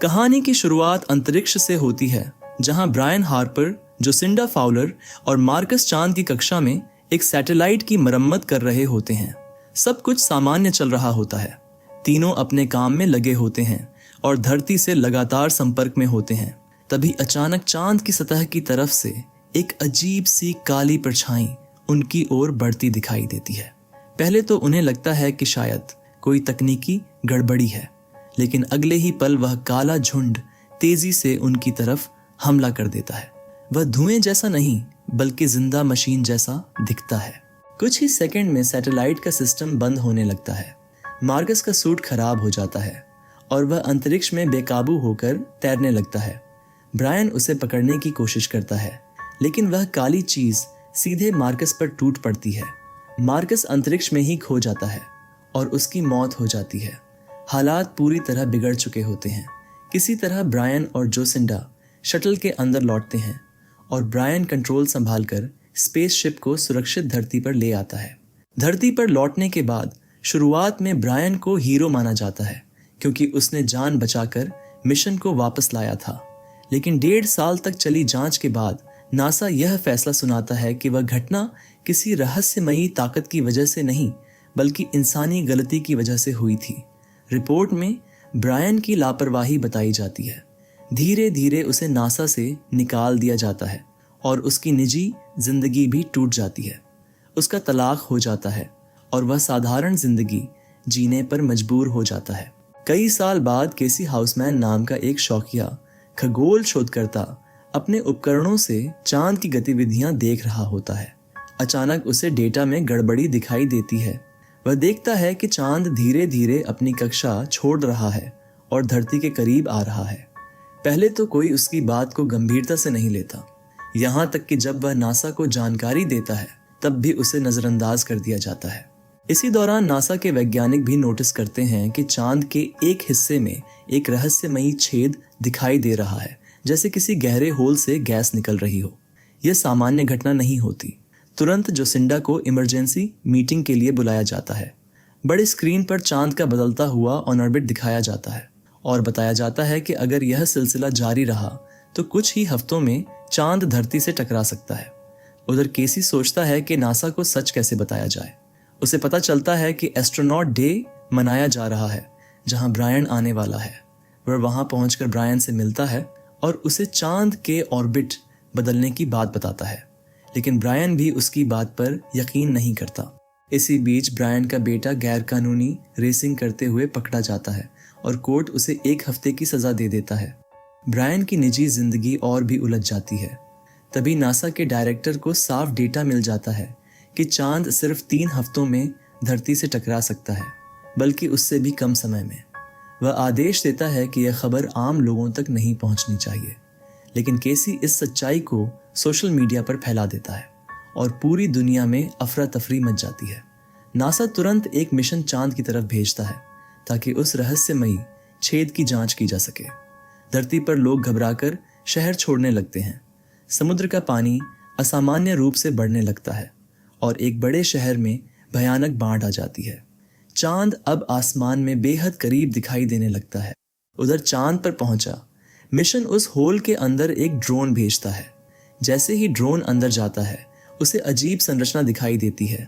कहानी की शुरुआत अंतरिक्ष से होती है, जहां ब्रायन हार्पर, जोसिंडा फाउलर और मार्कस चांद की कक्षा में एक सैटेलाइट की मरम्मत कर रहे होते हैं। सब कुछ सामान्य चल रहा होता है। तीनों अपने काम में लगे होते हैं और धरती से लगातार संपर्क में होते हैं। तभी अचानक चांद की सतह की तरफ से एक अजीब सी काली परछाई उनकी ओर बढ़ती दिखाई देती है। पहले तो उन्हें लगता है कि शायद कोई तकनीकी गड़बड़ी है, लेकिन अगले ही पल वह काला झुंड तेजी से उनकी तरफ हमला कर देता है। वह धुएं जैसा नहीं, बल्कि जिंदा मशीन जैसा दिखता है। कुछ ही सेकंड में सैटेलाइट का सिस्टम बंद होने लगता है। मार्कस का सूट खराब हो जाता है और वह अंतरिक्ष में बेकाबू होकर तैरने लगता है। ब्रायन उसे पकड़ने की कोशिश करता है, लेकिन वह काली चीज सीधे मार्कस पर टूट पड़ती है। मार्कस अंतरिक्ष में ही खो जाता है और उसकी मौत हो जाती है। हालात पूरी तरह बिगड़ चुके होते हैं। किसी तरह ब्रायन और जोसिंडा शटल के अंदर लौटते हैं और ब्रायन कंट्रोल संभालकर स्पेसशिप को सुरक्षित धरती पर ले आता है। धरती पर लौटने के बाद शुरुआत में ब्रायन को हीरो माना जाता है, क्योंकि उसने जान बचाकर मिशन को वापस लाया था। लेकिन 1.5 साल तक चली जांच के बाद नासा यह फैसला सुनाता है कि वह घटना किसी रहस्यमयी ताकत की वजह से नहीं, बल्कि इंसानी गलती की वजह से हुई थी। रिपोर्ट में ब्रायन की लापरवाही बताई जाती है। धीरे धीरे उसे नासा से निकाल दिया जाता है और उसकी निजी जिंदगी भी टूट जाती है। उसका तलाक हो जाता है और वह साधारण जिंदगी जीने पर मजबूर हो जाता है। कई साल बाद केसी हाउसमैन नाम का एक शौकिया खगोल शोधकर्ता अपने उपकरणों से चांद की गतिविधियां देख रहा होता है। अचानक उसे डेटा में गड़बड़ी दिखाई देती है। वह देखता है कि चांद धीरे धीरे अपनी कक्षा छोड़ रहा है और धरती के करीब आ रहा है। पहले तो कोई उसकी बात को गंभीरता से नहीं लेता, यहाँ तक कि जब वह नासा को जानकारी देता है तब भी उसे नजरअंदाज कर दिया जाता है। इसी दौरान नासा के वैज्ञानिक भी नोटिस करते हैं कि चांद के एक हिस्से में एक रहस्यमयी छेद दिखाई दे रहा है, जैसे किसी गहरे होल से गैस निकल रही हो। यह सामान्य घटना नहीं होती। तुरंत जोसिंडा को इमरजेंसी मीटिंग के लिए बुलाया जाता है। बड़ी स्क्रीन पर चांद का बदलता हुआ ऑन ऑर्बिट दिखाया जाता है और बताया जाता है कि अगर यह सिलसिला जारी रहा तो कुछ ही हफ्तों में चांद धरती से टकरा सकता है। उधर केसी सोचता है कि नासा को सच कैसे बताया जाए। उसे पता चलता है कि एस्ट्रोनॉट डे मनाया जा रहा है, जहां ब्रायन आने वाला है। वह वहां पहुंचकर ब्रायन से मिलता है और उसे चांद के ऑर्बिट बदलने की बात बताता है, लेकिन ब्रायन भी उसकी बात पर यकीन नहीं करता। इसी बीच ब्रायन का बेटा गैर कानूनी रेसिंग करते हुए पकड़ा जाता है और कोर्ट उसे 1 हफ्ते की सजा दे देता है। ब्रायन की निजी जिंदगी और भी उलझ जाती है। तभी नासा के डायरेक्टर को साफ डेटा मिल जाता है कि चांद सिर्फ 3 हफ्तों में धरती से टकरा सकता है, बल्कि उससे भी कम समय में। वह आदेश देता है कि यह खबर आम लोगों तक नहीं पहुंचनी चाहिए, लेकिन केसी इस सच्चाई को सोशल मीडिया पर फैला देता है और पूरी दुनिया में अफरा तफरी मच जाती है। नासा तुरंत एक मिशन चांद की तरफ भेजता है ताकि उस रहस्यमयी छेद की जांच की जा सके। धरती पर लोग घबराकर शहर छोड़ने लगते हैं। समुद्र का पानी असामान्य रूप से बढ़ने लगता है और एक बड़े शहर में भयानक बाढ़ आ जाती है। चांद अब आसमान में बेहद करीब दिखाई देने लगता है। उधर चांद पर पहुंचा मिशन उस होल के अंदर एक ड्रोन भेजता है। जैसे ही ड्रोन अंदर जाता है उसे अजीब संरचना दिखाई देती है,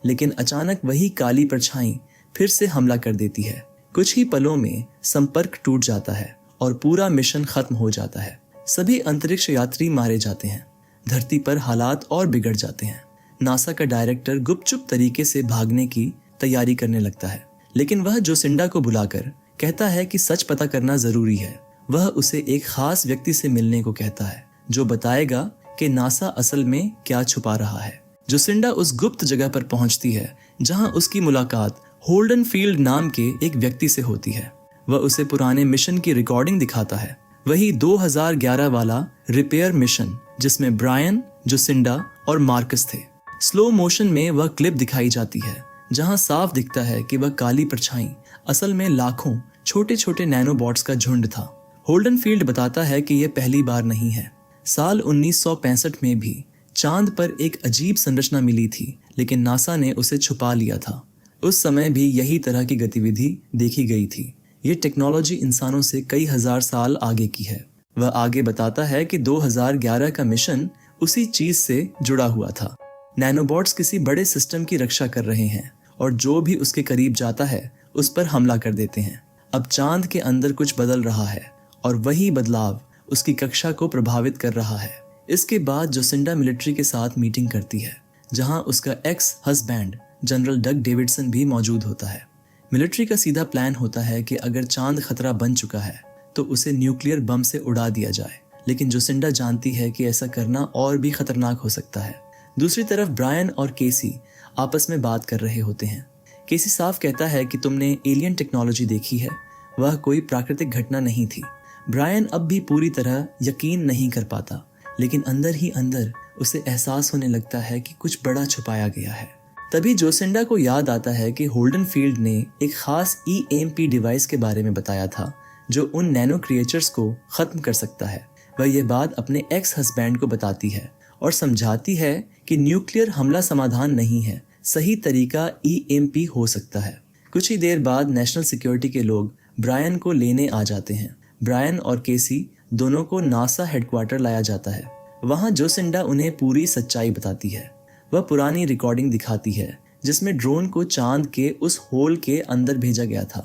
लेकिन अचानक वही काली परछाई फिर से हमला कर देती है। कुछ ही पलों में संपर्क टूट जाता है और पूरा मिशन खत्म हो जाता है। सभी अंतरिक्ष यात्री मारे जाते हैं। धरती पर हालात और बिगड़ जाते हैं। नासा का डायरेक्टर गुपचुप तरीके से भागने की तैयारी करने लगता है, लेकिन वह जोसिंडा को बुलाकर कहता है कि सच पता करना जरूरी है। वह उसे एक खास व्यक्ति से मिलने को कहता है, जो बताएगा कि नासा असल में क्या छुपा रहा है। जोसिंडा उस गुप्त जगह पर पहुंचती है जहां उसकी मुलाकात होल्डन फील्ड नाम के एक व्यक्ति से होती है। वह उसे पुराने मिशन की रिकॉर्डिंग दिखाता है, वही 2011 वाला रिपेयर मिशन जिसमें ब्रायन, जोसिंडा और मार्कस थे। स्लो मोशन में वह क्लिप दिखाई जाती है जहां साफ दिखता है कि वह काली परछाई असल में लाखों छोटे छोटे नैनोबॉट्स का झुंड था। होल्डन फील्ड बताता है कि यह पहली बार नहीं है। साल 1965 में भी चांद पर एक अजीब संरचना मिली थी, लेकिन नासा ने उसे छुपा लिया था। उस समय भी यही तरह की गतिविधि देखी गई थी। ये टेक्नोलॉजी इंसानों से कई हजार साल आगे की है। वह आगे बताता है कि 2011 का मिशन उसी चीज से जुड़ा हुआ था। नैनोबॉट्स किसी बड़े सिस्टम की रक्षा कर रहे हैं और जो भी उसके करीब जाता है उस पर हमला कर देते हैं। अब चांद के अंदर कुछ बदल रहा है और वही बदलाव उसकी कक्षा को प्रभावित कर रहा है। इसके बाद जोसिंडा मिलिट्री के साथ मीटिंग करती है, जहां उसका एक्स हस्बैंड जनरल डग डेविडसन भी मौजूद होता है। मिलिट्री का सीधा प्लान होता है कि अगर चांद खतरा बन चुका है तो उसे न्यूक्लियर बम से उड़ा दिया जाए, लेकिन जोसिंडा जानती है कि ऐसा करना और भी खतरनाक हो सकता है। दूसरी तरफ ब्रायन और केसी आपस में बात कर रहे होते हैं। केसी साफ कहता है कि तुमने एलियन टेक्नोलॉजी देखी है, वह कोई प्राकृतिक घटना नहीं थी। ब्रायन अब भी पूरी तरह यकीन नहीं कर पाता, लेकिन अंदर ही अंदर उसे एहसास होने लगता है कि कुछ बड़ा छुपाया गया है। तभी जोसिंडा को याद आता है कि होल्डन फील्ड ने एक खास EMP डिवाइस के बारे में बताया था जो उन नैनो क्रिएचर्स को खत्म कर सकता है। वह यह बात अपने एक्स हस्बैंड को बताती है और समझाती है कि न्यूक्लियर हमला समाधान नहीं है, सही तरीका EMP हो सकता है। कुछ ही देर बाद नेशनल सिक्योरिटी के लोग ब्रायन को लेने आ जाते हैं। ब्रायन और केसी दोनों को नासा हेडक्वार्टर लाया जाता है। वहां जोसिंडा उन्हें पूरी सच्चाई बताती है। वह पुरानी रिकॉर्डिंग दिखाती है जिसमें ड्रोन को चांद के उस होल के अंदर भेजा गया था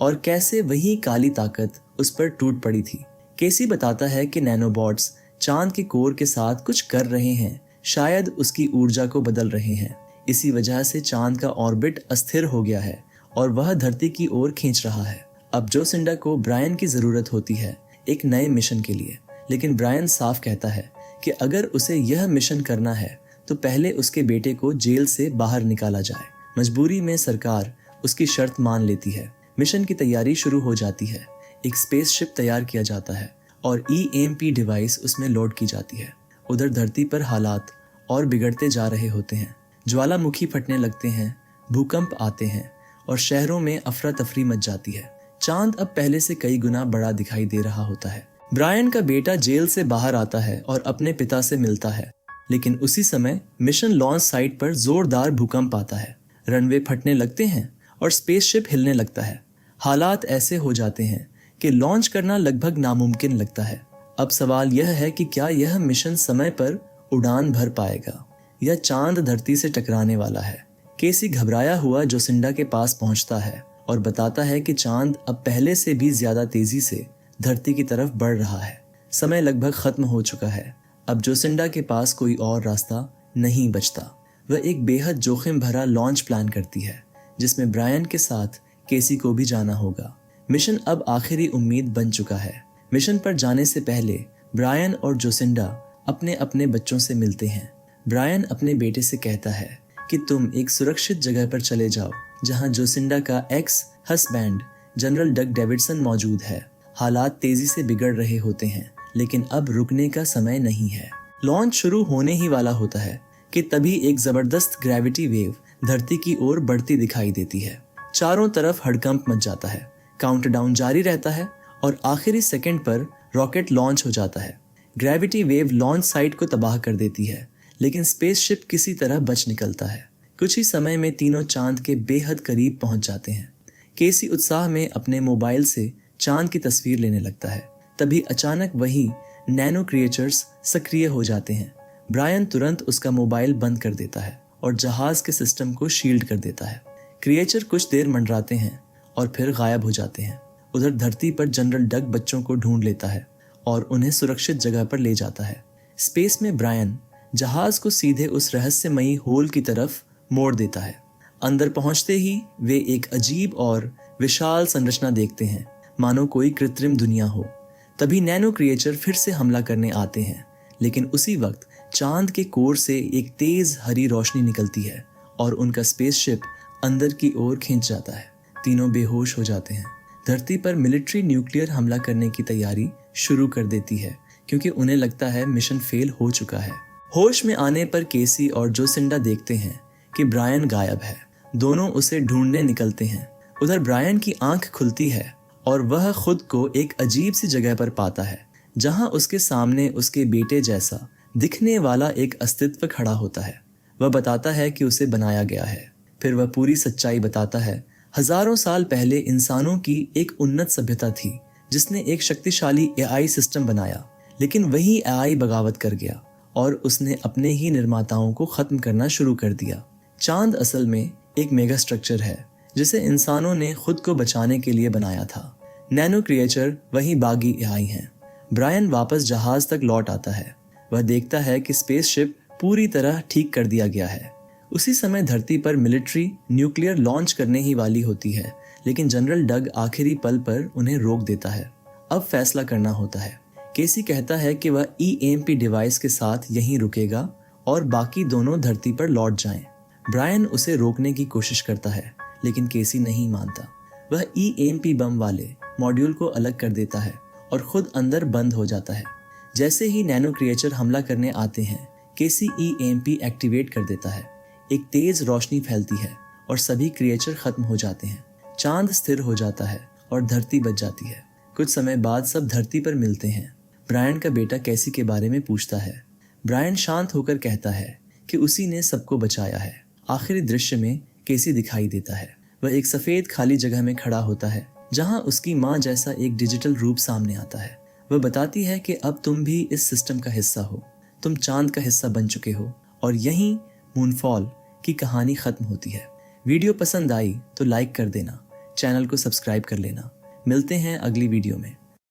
और कैसे वही काली ताकत उस पर टूट पड़ी थी। केसी बताता है कि नैनोबॉट्स चांद के कोर के साथ कुछ कर रहे हैं, शायद उसकी ऊर्जा को बदल रहे हैं। इसी वजह से चांद का ऑर्बिट अस्थिर हो गया है और वह धरती की ओर खींच रहा है। अब जोसिंडा को ब्रायन की जरूरत होती है एक नए मिशन के लिए, लेकिन ब्रायन साफ कहता है कि अगर उसे यह मिशन करना है तो पहले उसके बेटे को जेल से बाहर निकाला जाए। मजबूरी में सरकार उसकी शर्त मान लेती है। मिशन की तैयारी शुरू हो जाती है। एक स्पेसशिप तैयार किया जाता है और EMP डिवाइस उसमें लोड की जाती है। उधर धरती पर हालात और बिगड़ते जा रहे होते हैं। ज्वालामुखी फटने लगते हैं, भूकंप आते हैं और शहरों में अफरा तफरी मच जाती है। चांद अब पहले से कई गुना बड़ा दिखाई दे रहा होता है। ब्रायन का बेटा जेल से बाहर आता है और अपने पिता से मिलता है, लेकिन उसी समय मिशन लॉन्च साइट पर जोरदार भूकंप आता है। रनवे फटने लगते हैं और स्पेसशिप हिलने लगता है। हालात ऐसे हो जाते हैं कि लॉन्च करना लगभग नामुमकिन लगता है। अब सवाल यह है कि क्या यह मिशन समय पर उड़ान भर पाएगा या चांद धरती से टकराने वाला है। केसी घबराया हुआ जोसिंडा के पास पहुंचता है और बताता है कि चांद अब पहले से भी ज्यादा तेजी से धरती की तरफ बढ़ रहा है। समय लगभग खत्म हो चुका है। अब जोसिंडा के पास कोई और रास्ता नहीं बचता। वह एक बेहद जोखिम भरा लॉन्च प्लान करती है जिसमें ब्रायन के साथ केसी को भी जाना होगा। मिशन अब आखिरी उम्मीद बन चुका है। मिशन पर जाने से पहले ब्रायन और जोसिंडा अपने अपने बच्चों से मिलते हैं। ब्रायन अपने बेटे से कहता है कि तुम एक सुरक्षित जगह पर चले जाओ जहां जोसिंडा का एक्स हस्बैंड जनरल डग डेविडसन मौजूद है। हालात तेजी से बिगड़ रहे होते हैं, लेकिन अब रुकने का समय नहीं है। लॉन्च शुरू होने ही वाला होता है कि तभी एक जबरदस्त ग्रेविटी वेव धरती की ओर बढ़ती दिखाई देती है। चारों तरफ हड़कंप मच जाता है। काउंटडाउन जारी रहता है और आखिरी सेकंड पर रॉकेट लॉन्च हो जाता है। ग्रेविटी वेव लॉन्च साइट को तबाह कर देती है, लेकिन स्पेसशिप किसी तरह बच निकलता है। कुछ ही समय में तीनों चांद के बेहद करीब पहुंच जाते हैं। केसी उत्साह में अपने मोबाइल से चांद की तस्वीर लेने लगता है। तभी अचानक वही नैनो क्रिएचर्स सक्रिय हो जाते हैं। ब्रायन तुरंत उसका मोबाइल बंद कर देता है और जहाज के सिस्टम को शील्ड कर देता है। क्रिएचर कुछ देर मंडराते हैं और फिर गायब हो जाते हैं। उधर धरती पर जनरल डग बच्चों को ढूंढ लेता है और उन्हें सुरक्षित जगह पर ले जाता है। स्पेस में ब्रायन जहाज को सीधे उस रहस्यमयी होल की तरफ मोड़ देता है। अंदर पहुंचते ही वे एक अजीब और विशाल संरचना देखते हैं, मानो कोई कृत्रिम दुनिया हो। तभी नैनो क्रिएचर फिर से हमला करने आते हैं, लेकिन उसी वक्त चांद के कोर से एक तेज हरी रोशनी निकलती है और उनका स्पेसशिप अंदर की ओर खींच जाता है। तीनों बेहोश हो जाते हैं। धरती पर मिलिट्री न्यूक्लियर हमला करने की तैयारी शुरू कर देती है क्योंकि उन्हें लगता है मिशन फेल हो चुका है। होश में आने पर केसी और जोसिंडा देखते हैं कि ब्रायन गायब है। दोनों उसे ढूंढने निकलते हैं। उधर ब्रायन की आंख खुलती है और वह खुद को एक अजीब सी जगह पर पाता है जहां उसके सामने उसके बेटे जैसा दिखने वाला एक अस्तित्व खड़ा होता है। वह बताता है कि उसे बनाया गया है। फिर वह पूरी सच्चाई बताता है। हजारों साल पहले इंसानों की एक उन्नत सभ्यता थी जिसने एक शक्तिशाली एआई सिस्टम बनाया, लेकिन वही एआई बगावत कर गया और उसने अपने ही निर्माताओं को खत्म करना शुरू कर दिया। चांद असल में एक मेगा स्ट्रक्चर है जिसे इंसानों ने खुद को बचाने के लिए बनाया था। नैनो क्रिएचर वही बागी एआई हैं। ब्रायन वापस जहाज तक लौट आता है। वह देखता है कि स्पेसशिप पूरी तरह ठीक कर दिया गया है। उसी समय धरती पर मिलिट्री न्यूक्लियर लॉन्च करने ही वाली होती है, लेकिन जनरल डग आखिरी पल पर उन्हें रोक देता है। अब फैसला करना होता है। केसी कहता है कि वह ईएमपी डिवाइस के साथ यहीं रुकेगा और बाकी दोनों धरती पर लौट जाएं। ब्रायन उसे रोकने की कोशिश करता है, लेकिन केसी नहीं मानता। वह ईएमपी बम वाले मॉड्यूल को अलग कर देता है और खुद अंदर बंद हो जाता है। जैसे ही नैनो क्रिएचर हमला करने आते हैं, केसी ईएमपी एक्टिवेट कर देता है। एक तेज रोशनी फैलती है और सभी क्रिएचर खत्म हो जाते हैं। चांद स्थिर हो जाता है और धरती बच जाती है। कुछ समय बाद सब धरती पर मिलते हैं। ब्रायन का बेटा केसी के बारे में पूछता है। ब्रायन शांत होकर कहता है कि उसी ने सबको बचाया है। आखिरी दृश्य में केसी दिखाई देता है। वह एक सफेद खाली जगह में खड़ा होता है जहां उसकी माँ जैसा एक डिजिटल रूप सामने आता है। वह बताती है कि अब तुम भी इस सिस्टम का हिस्सा हो। तुम चांद का हिस्सा बन चुके हो। और यहीं मूनफॉल की कहानी खत्म होती है। वीडियो पसंद आई तो लाइक कर देना, चैनल को सब्सक्राइब कर लेना। मिलते हैं अगली वीडियो में।